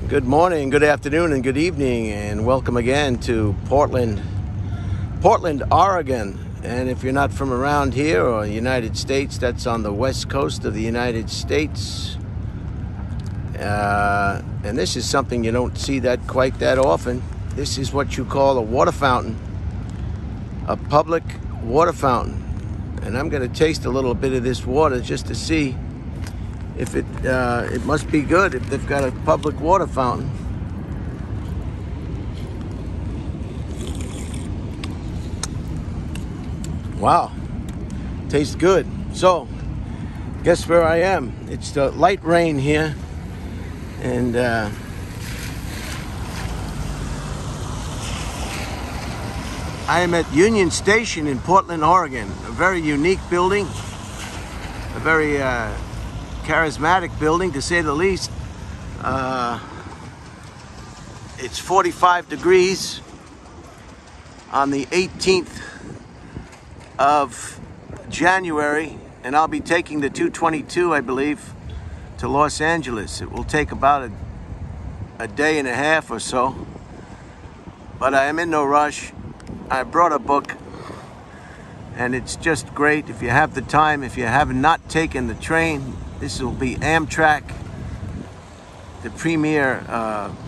Good morning, good afternoon, and good evening, and welcome again to Portland, Oregon. And if you're not from around here or the United States, that's on the west coast of the United States. And this is something you don't see quite that often. This is what you call a water fountain, a public water fountain. And I'm going to taste a little bit of this water just to see if it must be good if they've got a public water fountain. Wow, tastes good. So, guess where I am? It's the light rain here, and I am at Union Station in Portland, Oregon. A very unique building, a very charismatic building, to say the least. It's 45 degrees on the 18th of January, and I'll be taking the 222, I believe, to Los Angeles. It will take about a day and a half or so, but I am in no rush. I brought a book, and it's just great if you have the time. If you have not taken the train, this will be Amtrak, the premier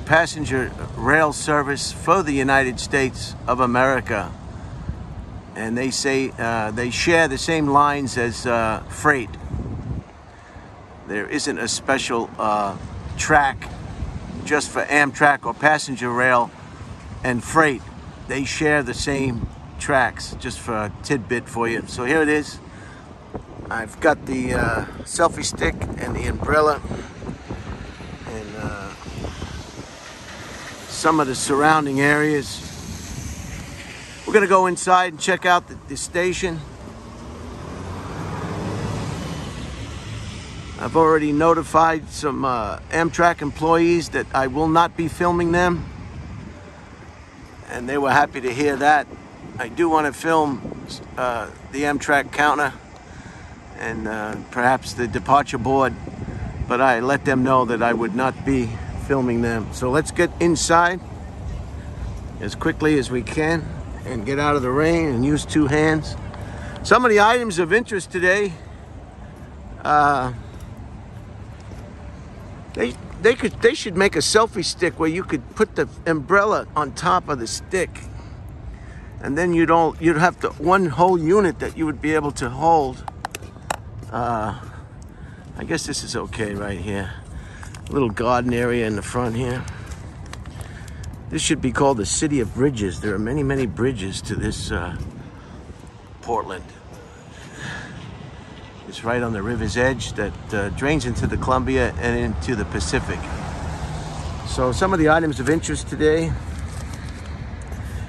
passenger rail service for the United States of America. And they say they share the same lines as freight. There isn't a special track just for Amtrak or passenger rail and freight. They share the same tracks, just for a tidbit for you. So here it is. I've got the selfie stick and the umbrella and some of the surrounding areas. We're gonna go inside and check out the station. I've already notified some Amtrak employees that I will not be filming them, and they were happy to hear that. I do want to film the Amtrak counter and perhaps the departure board, but I let them know that I would not be filming them. So let's get inside as quickly as we can and get out of the rain and use two hands. Some of the items of interest today, they should make a selfie stick where you could put the umbrella on top of the stick, and then you'd have one whole unit that you would be able to hold. I guess this is okay right here. A little garden area in the front here. This should be called the City of Bridges. There are many, many bridges to this Portland. It's right on the river's edge that drains into the Columbia and into the Pacific. So some of the items of interest today.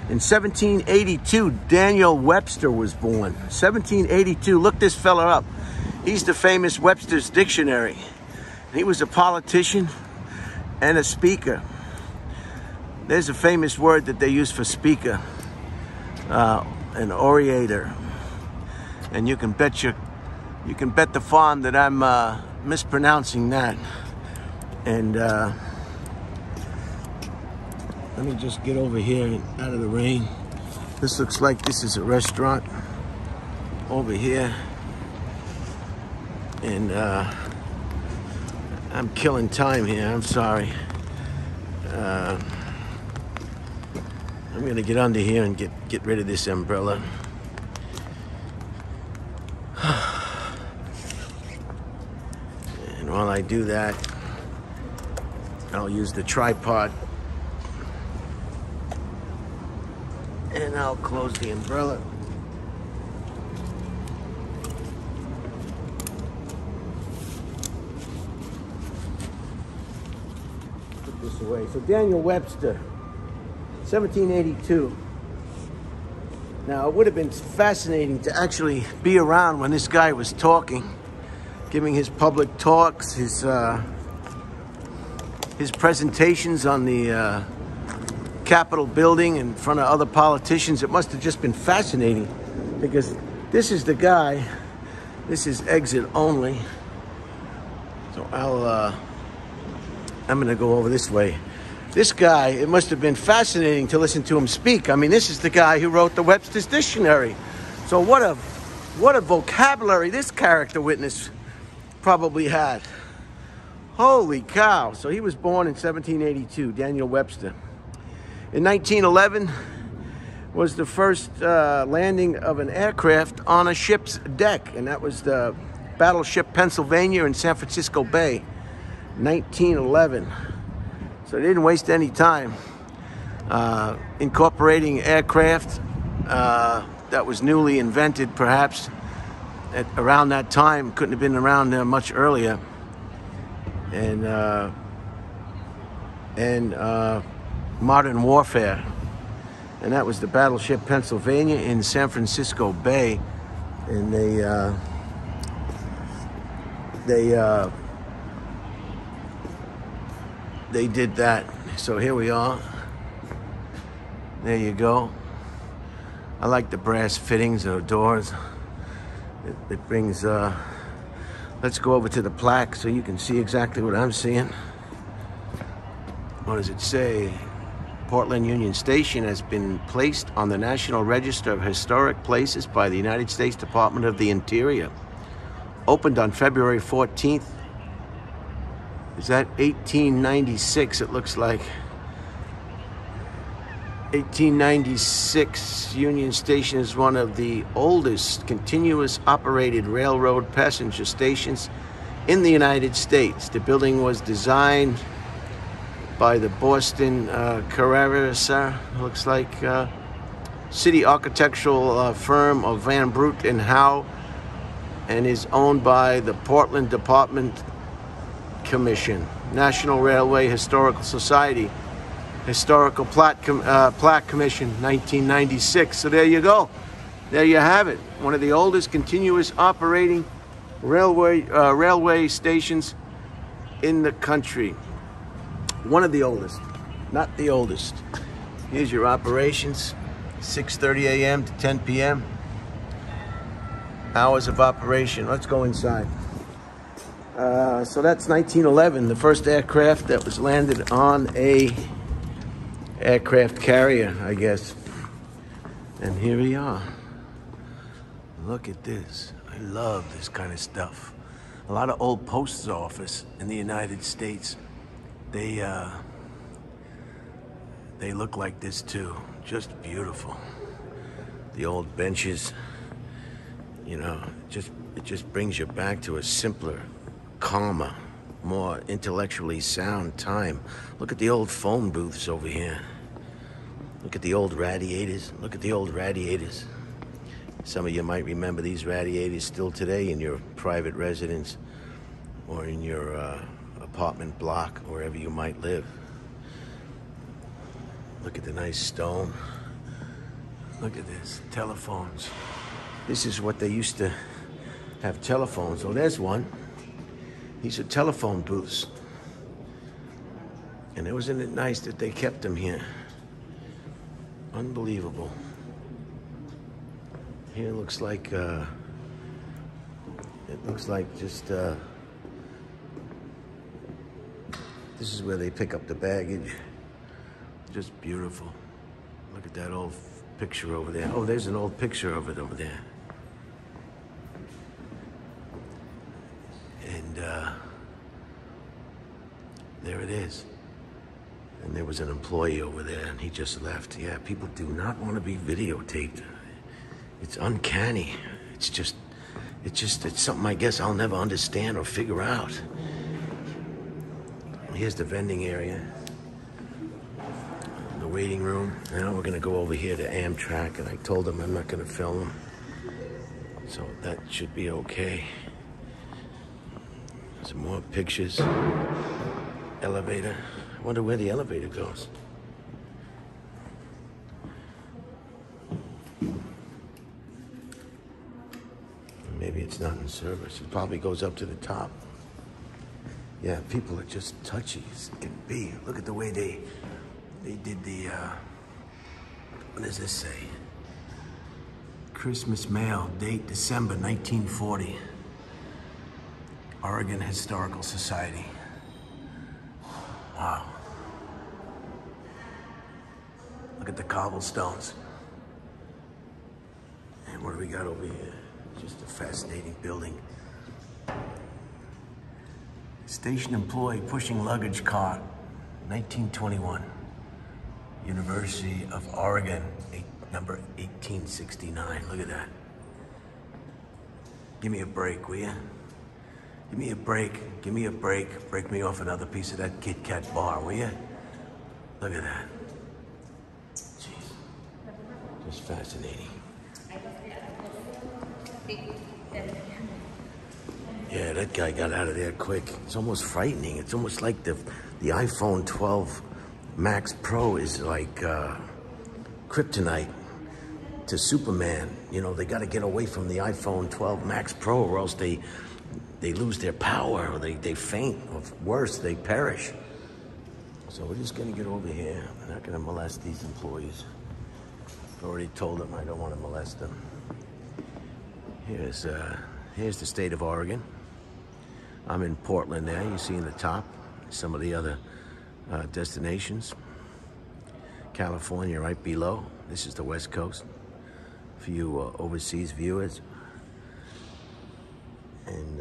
In 1782, Daniel Webster was born. 1782, look this fella up. He's the famous Webster's Dictionary. He was a politician and a speaker. There's a famous word that they use for speaker, an orator. And you can bet the farm that I'm mispronouncing that. And let me just get over here out of the rain. This looks like this is a restaurant over here. And I'm killing time here, I'm sorry. I'm gonna get under here and get rid of this umbrella. And while I do that, I'll use the tripod and I'll close the umbrella. Put this away. So Daniel Webster, 1782. Now, it would have been fascinating to actually be around when this guy was talking, giving his public talks, his presentations on the Capitol building in front of other politicians. It must have just been fascinating, because this is the guy. This is exit only. So I'll I'm gonna go over this way. This guy, it must have been fascinating to listen to him speak. I mean, this is the guy who wrote the Webster's Dictionary. So what a vocabulary this character witness probably had. Holy cow. So he was born in 1782, Daniel Webster. In 1911 was the first landing of an aircraft on a ship's deck, and that was the battleship Pennsylvania in San Francisco Bay, 1911. So they didn't waste any time incorporating aircraft that was newly invented, perhaps at around that time. Couldn't have been around there much earlier. And modern warfare. And that was the battleship Pennsylvania in San Francisco Bay. And they did that. So here we are. There you go. I like the brass fittings of the doors. It brings, let's go over to the plaque so you can see exactly what I'm seeing. What does it say? Portland Union Station has been placed on the National Register of Historic Places by the United States Department of the Interior. Opened on February 14th. Is that 1896? It looks like 1896. Union Station is one of the oldest continuous operated railroad passenger stations in the United States. The building was designed by the Boston Carrera, looks like, city architectural firm of Van Brute and Howe, and is owned by the Portland Department Commission, National Railway Historical Society, Historical Plaque Commission, 1996. So there you go. There you have it. One of the oldest continuous operating railway stations in the country. One of the oldest, not the oldest. Here's your operations, 6:30 a.m. to 10 p.m. Hours of operation. Let's go inside. So that's 1911, the first aircraft that was landed on a aircraft carrier, I guess. And here we are. Look at this. I love this kind of stuff. A lot of old post office in the United States, they look like this too. Just beautiful. The old benches, you know, it just brings you back to a simpler, calmer, more intellectually sound time. Look at the old phone booths over here. Look at the old radiators. Look at the old radiators. Some of you might remember these radiators still today in your private residence or in your apartment block, wherever you might live. Look at the nice stone. Look at this, telephones. This is what they used to have, telephones. Oh, there's one. These are telephone booths. And wasn't it nice that they kept them here? Unbelievable. Here it looks like just this is where they pick up the baggage. Just beautiful. Look at that old picture over there. Oh, there's an old picture of it over there. And there it is. And there was an employee over there, and he just left. Yeah, people do not want to be videotaped. It's uncanny. It's something I guess I'll never understand or figure out. Here's the vending area, the waiting room. Now we're gonna go over here to Amtrak, and I told them I'm not gonna film them, so that should be okay. Some more pictures. Elevator. I wonder where the elevator goes. Maybe it's not in service. It probably goes up to the top. Yeah, people are just touchy as can be. Look at the way they did the, what does this say? Christmas mail, date December 1940. Oregon Historical Society. Wow. Look at the cobblestones. And what do we got over here? Just a fascinating building. Station employee pushing luggage cart, 1921. University of Oregon, number 1869. Look at that. Give me a break, will ya? Give me a break. Give me a break. Break me off another piece of that Kit Kat bar, will ya? Look at that. Jeez. Just fascinating. Yeah, that guy got out of there quick. It's almost frightening. It's almost like the iPhone 12 Max Pro is like kryptonite to Superman. You know, they got to get away from the iPhone 12 Max Pro, or else they lose their power, or they faint, or worse, they perish. So we're just gonna get over here. We're not gonna molest these employees. I've already told them I don't want to molest them. Here's the state of Oregon. I'm in Portland there. You see in the top some of the other destinations. California right below. This is the West Coast for you overseas viewers. And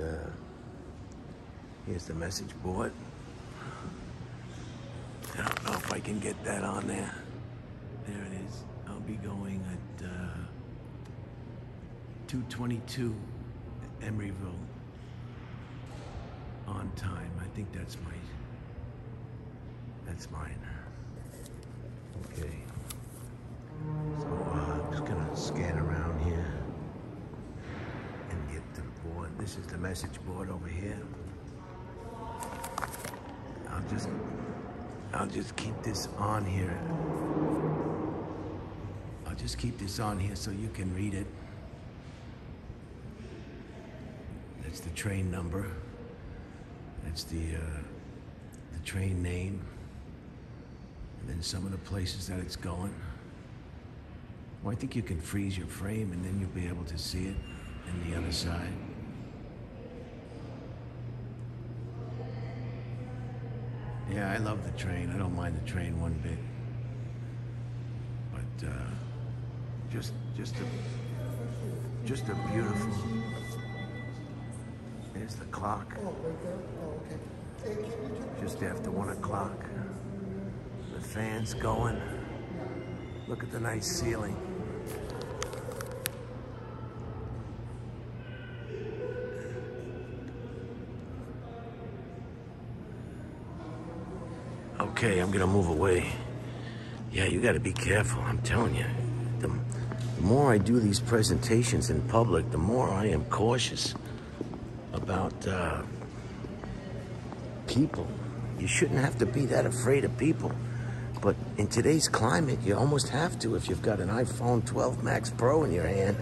here's the message board. I don't know if I can get that on there. There it is. I'll be going at 2:22 Emeryville on time. I think that's mine. Okay. So I'm just gonna scan around here and get the board. This is the message board over here. I'll just keep this on here. I'll just keep this on here so you can read it. That's the train number. That's the train name. And then some of the places that it's going. Well, I think you can freeze your frame and then you'll be able to see it on the other side. Yeah, I love the train. I don't mind the train one bit. But just a beautiful. There's the clock. Just after 1 o'clock. The fan's going. Look at the nice ceiling. Okay, I'm gonna move away. Yeah, you gotta be careful, I'm telling you. The more I do these presentations in public, the more I am cautious about people. You shouldn't have to be that afraid of people. But in today's climate, you almost have to if you've got an iPhone 12 Max Pro in your hand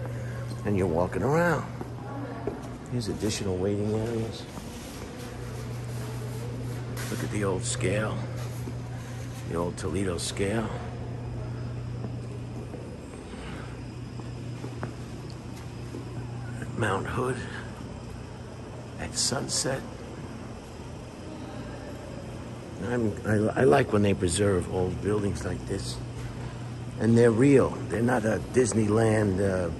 and you're walking around. Here's additional waiting areas. Look at the old scale. The old Toledo scale. At Mount Hood. At sunset. I like when they preserve old buildings like this. And they're real. They're not a Disneyland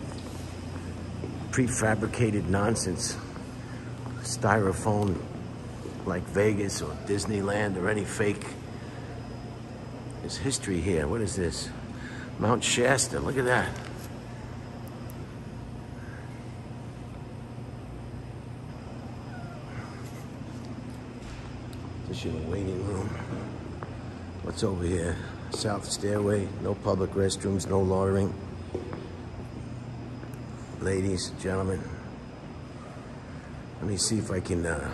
prefabricated nonsense. Styrofoam like Vegas or Disneyland or any fake. There's history here. What is this? Mount Shasta. Look at that. Additional waiting room. What's over here? South stairway. No public restrooms. No loitering. Ladies, gentlemen. Let me see if I can. Let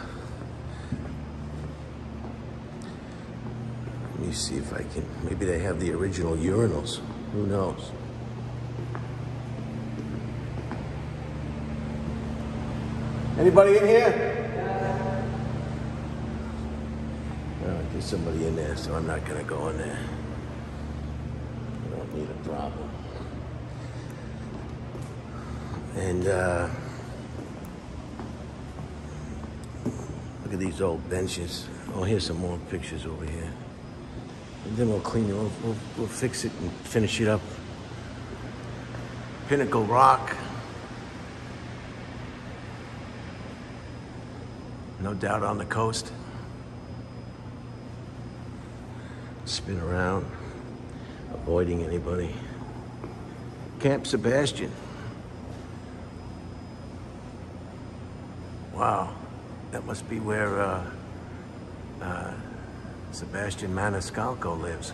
me see if I can. Maybe they have the original urinals. Who knows? Anybody in here? There's somebody in there, so I'm not gonna go in there. I don't need a problem. And look Look at these old benches. Oh, here's some more pictures over here. And then we'll clean it. We'll fix it and finish it up. Pinnacle Rock. No doubt on the coast. Spin around, avoiding anybody. Camp Sebastian. Wow, that must be where Sebastian Maniscalco lives.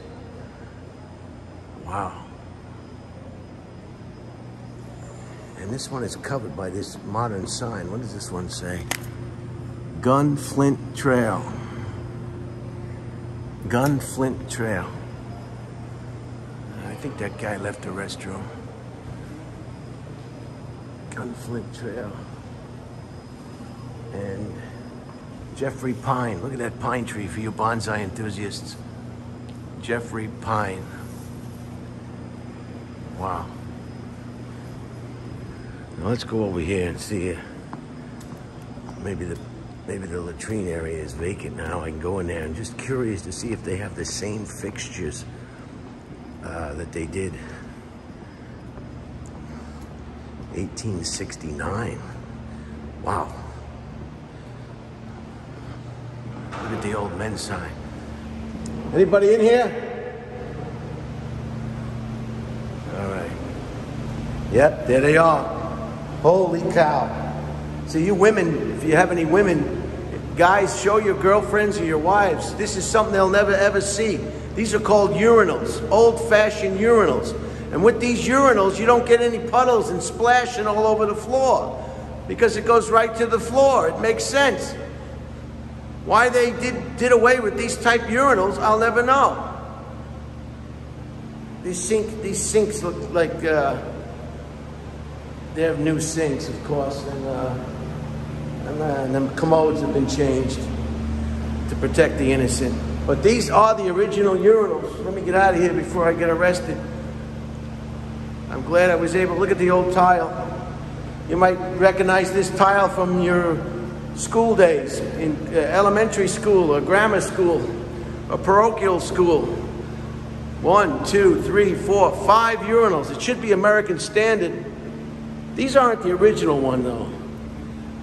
Wow. And this one is covered by this modern sign. What does this one say? Gunflint Trail. Gunflint Trail. I think that guy left the restroom. Gunflint Trail. And Jeffrey Pine. Look at that pine tree for you bonsai enthusiasts. Jeffrey Pine. Wow. Now let's go over here and see maybe the latrine area is vacant now. I can go in there. I'm just curious to see if they have the same fixtures that they did 1869. Wow. Look at the old men's sign. Anybody in here? All right. Yep, there they are. Holy cow. So you women, if you have any women, guys, show your girlfriends or your wives. This is something they'll never ever see. These are called urinals, old-fashioned urinals. And with these urinals, you don't get any puddles and splashing all over the floor because it goes right to the floor. It makes sense. Why they did away with these type urinals, I'll never know. These sinks look like they have new sinks, of course, and the commodes have been changed to protect the innocent. But these are the original urinals. Let me get out of here before I get arrested. I'm glad I was able to look at the old tile. You might recognize this tile from your school days in elementary school or grammar school or parochial school. 1, 2, 3, 4, 5 urinals. It should be American standard. These aren't the original one though.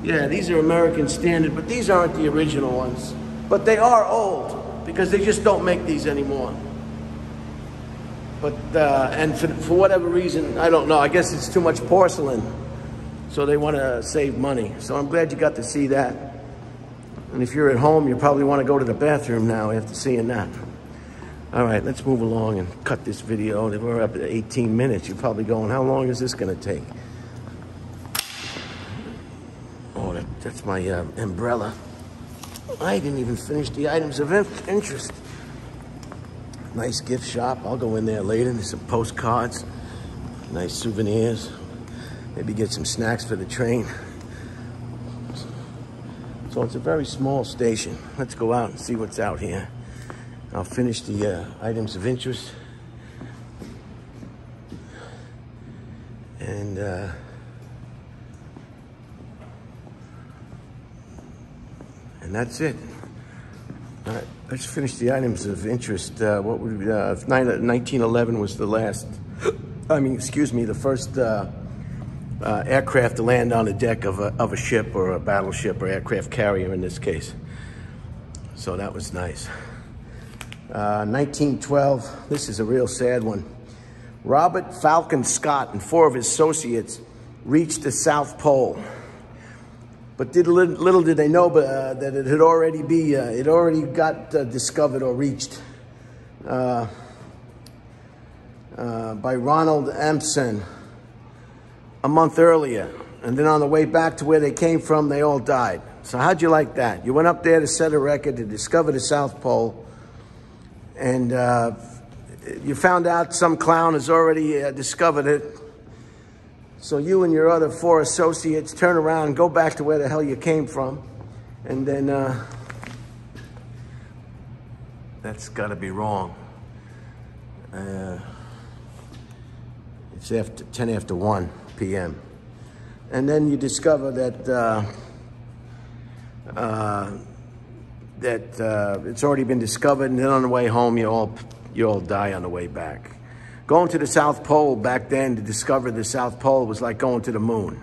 Yeah, these are American standard, but these aren't the original ones. But they are old because they just don't make these anymore. But, and for whatever reason, I don't know, I guess it's too much porcelain. So they want to save money. So I'm glad you got to see that. And if you're at home, you probably want to go to the bathroom now after seeing that. All right, let's move along and cut this video. We're up at 18 minutes. You're probably going, how long is this going to take? Oh, that's my umbrella. I didn't even finish the items of interest. Nice gift shop. I'll go in there later. There's some postcards, nice souvenirs. Maybe get some snacks for the train. So it's a very small station. Let's go out and see what's out here. I'll finish the items of interest. And that's it. All right, let's finish the items of interest. 1911 was the last, the first aircraft to land on the deck of a ship or a battleship or aircraft carrier in this case. So that was nice. 1912, this is a real sad one. Robert Falcon Scott and 4 of his associates reached the South Pole. But little did they know that it had already got discovered or reached by Ronald Amundsen a month earlier. And then on the way back to where they came from, they all died. So how'd you like that? You went up there to set a record, to discover the South Pole, and you found out some clown has already discovered it. So you and your other 4 associates turn around and go back to where the hell you came from. And then that's got to be wrong. It's 10 after 1 p.m. And then you discover that that it's already been discovered, and then on the way home, you all die on the way back. Going to the South Pole back then, to discover the South Pole was like going to the moon.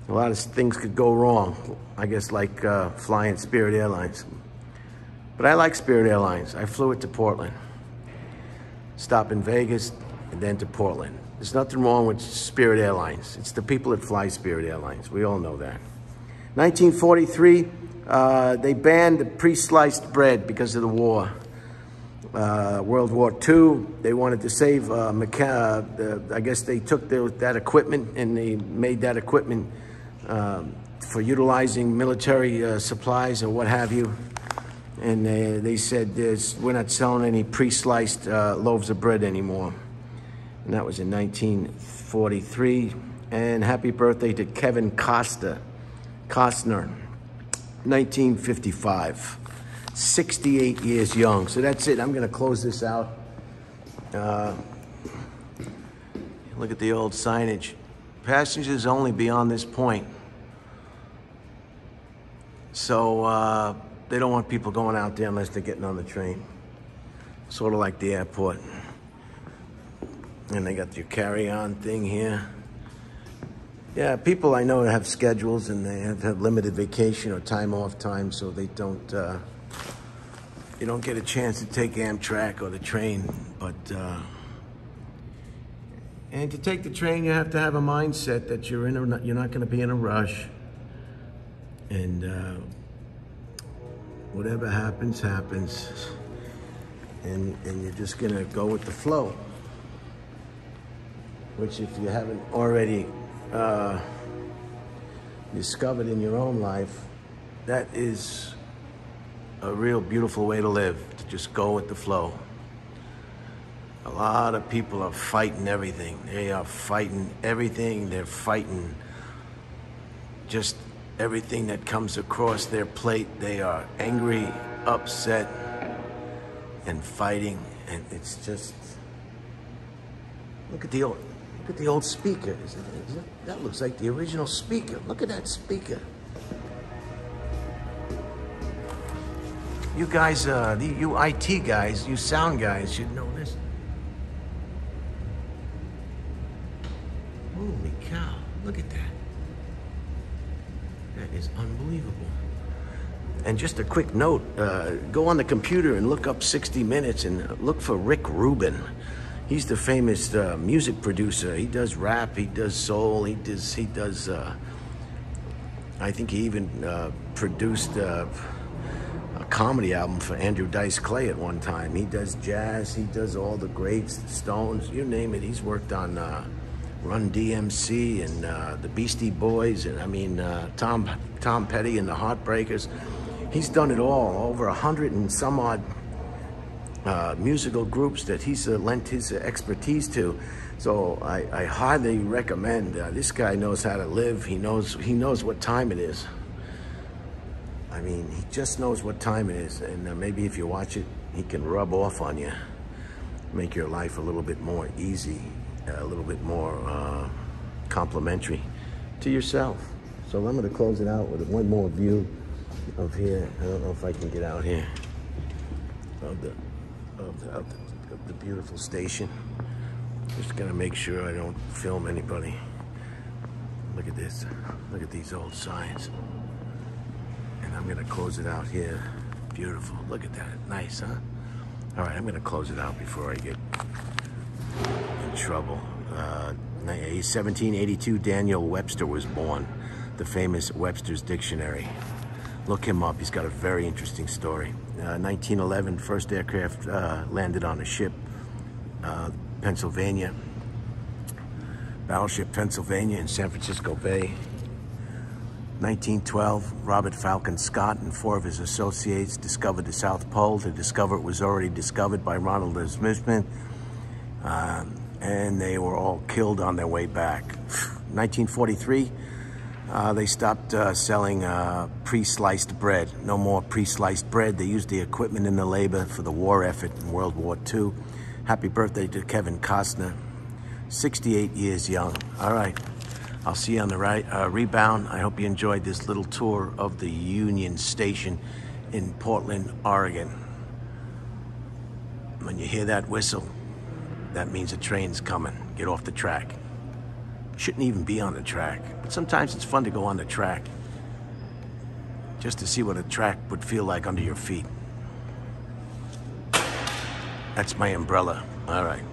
A lot of things could go wrong, I guess, like flying Spirit Airlines. But I like Spirit Airlines. I flew it to Portland. Stop in Vegas and then to Portland. There's nothing wrong with Spirit Airlines. It's the people that fly Spirit Airlines. We all know that. 1943, they banned the pre-sliced bread because of the war. World War II, they wanted to save, I guess they took that equipment and they made that equipment for utilizing military supplies or what have you. And they said, we're not selling any pre-sliced loaves of bread anymore. And that was in 1943. And happy birthday to Kevin Costner, 1955. 68 years young. So that's it. I'm going to close this out. Look at the old signage. Passengers only beyond this point. So they don't want people going out there unless they're getting on the train. Sort of like the airport. And they got your carry-on thing here. Yeah, people I know have schedules and they have limited vacation or time off time, so they don't, you don't get a chance to take Amtrak or the train. But, and to take the train, you have to have a mindset that you're not going to be in a rush. And whatever happens, happens. And you're just going to go with the flow. Which, if you haven't already discovered in your own life, that is a real beautiful way to live, to just go with the flow. A lot of people are fighting everything. They are fighting everything. They're fighting just everything that comes across their plate. They are angry, upset, and fighting. And it's just, look at the old speaker. That looks like the original speaker. Look at that speaker. You guys, you IT guys, you sound guys should know this. Holy cow, look at that. That is unbelievable. And just a quick note, go on the computer and look up 60 Minutes and look for Rick Rubin. He's the famous music producer. He does rap, he does soul, he does I think he even produced a comedy album for Andrew Dice Clay at one time. He does jazz, he does all the greats, the Stones, you name it. He's worked on Run DMC and the Beastie Boys, and I mean Tom Petty and the Heartbreakers. He's done it all, over 100 and some odd musical groups that he's lent his expertise to. So I highly recommend. This guy knows how to live. He knows what time it is. I mean, he just knows what time it is. And maybe if you watch it, he can rub off on you, make your life a little bit more easy, a little bit more complimentary to yourself. So I'm going to close it out with one more view of here. I don't know if I can get out here of the beautiful station. Just gonna make sure I don't film anybody. Look at this. Look at these old signs. And I'm gonna close it out here. Beautiful. Look at that. Nice, huh? All right, I'm gonna close it out before I get in trouble. 1782, Daniel Webster was born. The famous Webster's Dictionary. Look him up. He's got a very interesting story. 1911, first aircraft landed on a ship, Pennsylvania. Battleship Pennsylvania in San Francisco Bay. 1912, Robert Falcon Scott and 4 of his associates discovered the South Pole. To discover it was already discovered by Ronald Smith, and they were all killed on their way back. 1943, they stopped selling pre-sliced bread. No more pre-sliced bread. They used the equipment and the labor for the war effort in World War II. Happy birthday to Kevin Costner, 68 years young. All right, I'll see you on the rebound. I hope you enjoyed this little tour of the Union Station in Portland, Oregon. When you hear that whistle, that means a train's coming. Get off the track. Shouldn't even be on the track, but sometimes it's fun to go on the track just to see what a track would feel like under your feet. That's my umbrella. All right.